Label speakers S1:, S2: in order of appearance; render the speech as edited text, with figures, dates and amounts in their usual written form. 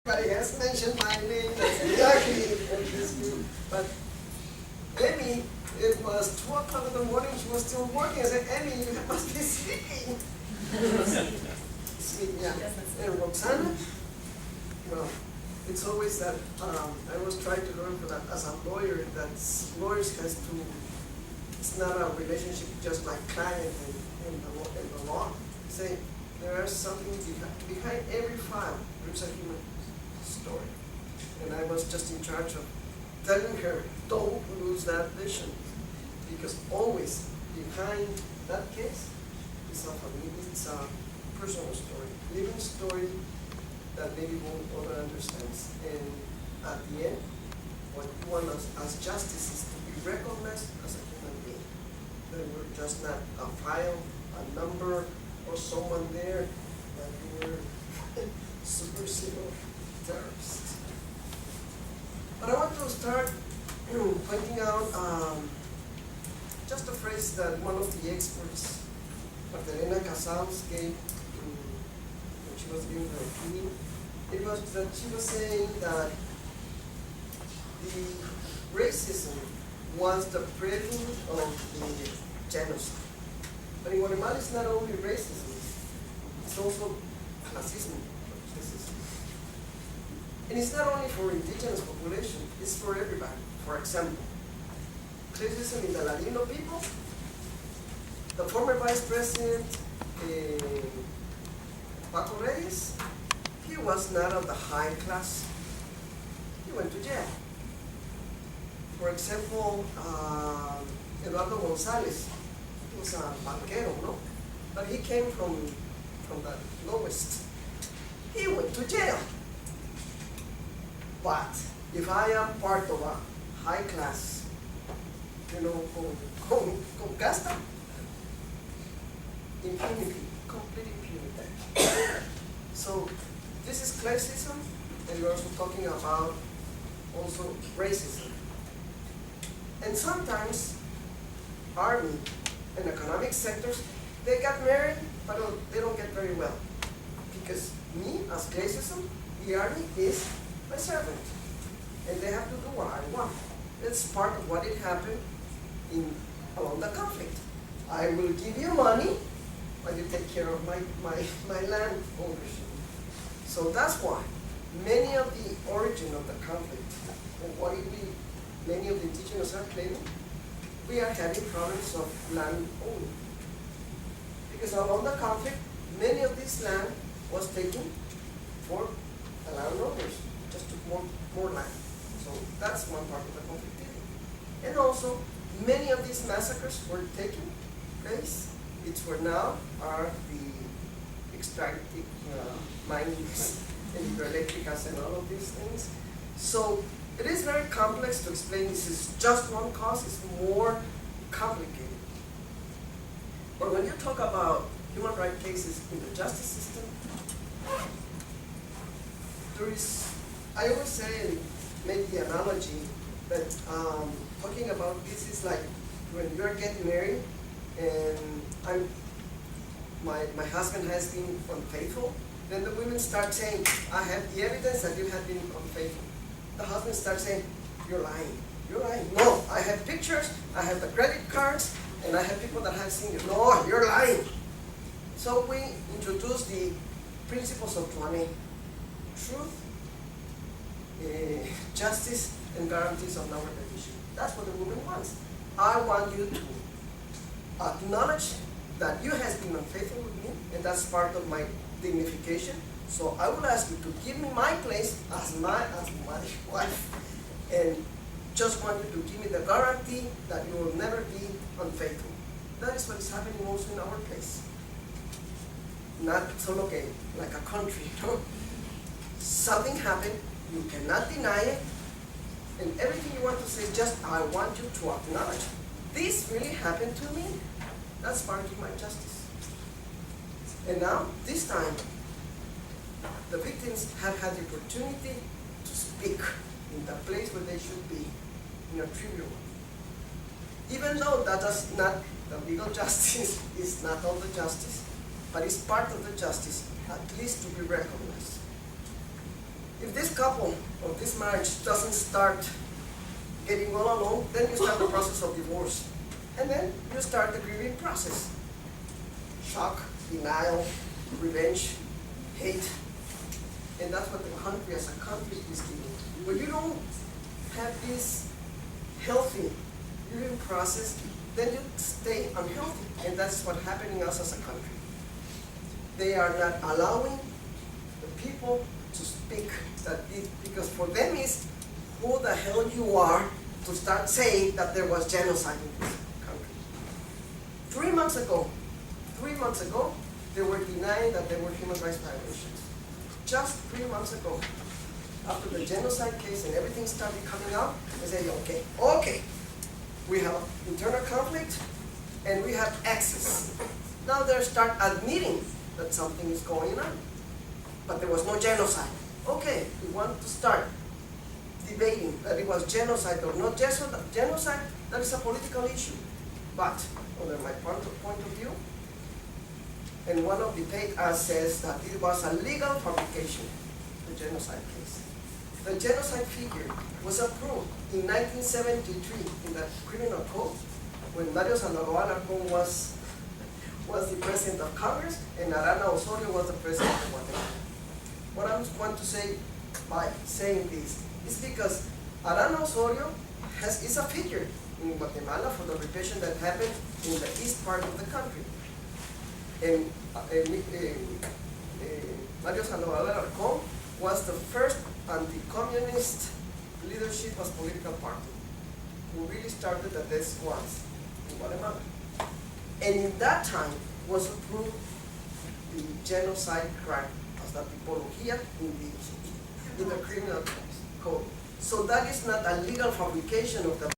S1: Everybody has mentioned my name, that's exactly in this group. But Emmy, it was 2 o'clock in the morning, she was still working. I said, Emmy, you must be sleeping. Sleep, yeah. And Roxana, well, it's always that, I was trying to learn for that as a lawyer, that lawyers has to, it's not a relationship just like client in the law. Say, there is something behind every file, there's a human story. And I was just in charge of telling her, don't lose that vision. Because always behind that case is a family, it's a personal story, living story that maybe won't other understands. And at the end, what you want as justice is to be recognized as a human being. That we're just not a file, a number, or someone there that you were super civil terrorist. But I want to start pointing out just a phrase that one of the experts, Magdalena Casals, gave when she was giving her opinion. It was that she was saying that the racism was the prelude of the genocide. But in Guatemala, it's not only racism, it's also classism. And it's not only for indigenous population, it's for everybody. For example, classism in the Latino people. The former Vice President, Paco Reyes, he was not of the high class. He went to jail. For example, Eduardo Gonzalez, he was a banquero, no? But he came from the lowest. He went to jail. But if I am part of a high class, con casta, impunity, complete impunity. So this is classism, and we're also talking about also racism. And sometimes army and economic sectors, they got married, but they don't get very well. Because me, as classism, the army is my servant. And they have to do what I want. It's part of what it happened along the conflict. I will give you money, but you take care of my land ownership. So that's why many of the origin of the conflict, and what many of the indigenous are claiming, we are having problems of land owning. Because along the conflict, many of this land was taken for the landowners, just took more land. So that's one part of the conflict. And also, many of these massacres were taking place. It's where now are the extractive minings and hydroelectricas and all of these things. So it is very complex to explain. This is just one cause. It's more complicated. But when you talk about human rights cases in the justice system, I always say, make the analogy that talking about this is like when you're getting married and my husband has been unfaithful, then the women start saying, I have the evidence that you have been unfaithful. The husband starts saying, you're lying, you're lying. No, I have pictures, I have the credit cards, and I have people that have seen you. No, you're lying. So we introduce the principles of Tuane: truth, justice, and guarantees of non-repetition. That's what the woman wants. I want you to acknowledge that you have been unfaithful with me, and that's part of my dignification. So I will ask you to give me my place as my wife, and just want you to give me the guarantee that you will never be unfaithful. That is what is happening also in our place. Not solo que like a country, no? Something happened, you cannot deny it, and everything you want to say, just I want you to acknowledge. This really happened to me. That's part of my justice. And now, this time, the victims have had the opportunity to speak in the place where they should be, in a tribunal. Even though that does not, the legal justice is not all the justice, but it's part of the justice, at least to be recognized. If this couple or this marriage doesn't start getting well along, then you start the process of divorce. And then you start the grieving process. Shock, denial, revenge, hate. And that's what the country as a country is doing. When you don't have this healthy grieving process, then you stay unhealthy. And that's what's happening us as a country. They are not allowing the people to speak, because for them is who the hell you are to start saying that there was genocide in this country. 3 months ago, they were denying that there were human rights violations. Just 3 months ago, after the genocide case and everything started coming out, they said, okay, we have internal conflict and we have access. Now they start admitting that something is going on, but there was no genocide. Okay, we want to start debating that it was genocide or not genocide. That is a political issue. But under my point of view, and one of the papers says that it was a legal fabrication, the genocide case. The genocide figure was approved in 1973 in the criminal code when Mario Sandoval Alarcón was the president of Congress and Arana Osorio was the president of Guatemala. What I want to say by saying this is because Arana Osorio is a figure in Guatemala for the repression that happened in the east part of the country. And Mario Sandoval Alarcón was the first anti-communist leadership as political party who really started the death squads in Guatemala. And in that time was approved the genocide crime as la tipología in the criminal code. So that is not a legal fabrication of the